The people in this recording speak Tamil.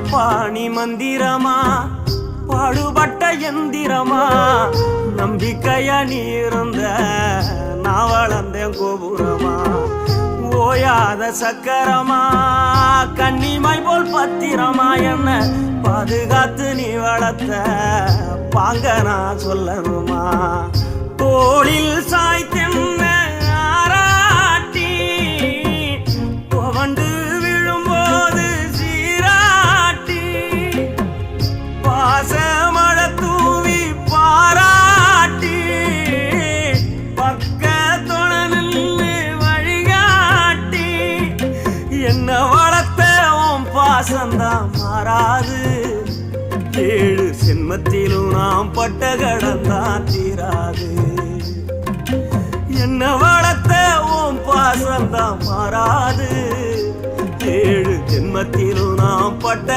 பாணி மந்திரமா பாடுபட்ட எந்திரமா நம்பிக்கையா நீ இருந்த நான் வளர்ந்தேன் கோபுரமா ஓயாத சக்கரமா கன்னிமாய் போல் பத்திரமா என்ன பாதுகாத்து நீ வளர்த்த பாங்க நான் சொல்லணுமா தோளில் சாய்த்தென்ன ஆராட்டி துவண்டு விழும்போது சீராட்டி பாசமழ தூவி பாராட்டி பக்கத்தொட நின்று வழிகாட்டி என்ன வளர்த்த உன் பாசந்தான் மாறாது ஏழு சென்மத்திலும் நாம் பட்ட கடந்தான் தீராது என்ன வளர்த்த உன் பாசந்தான் மாறாது ஏழு ஜென்மத்திலும் நாம் பட்ட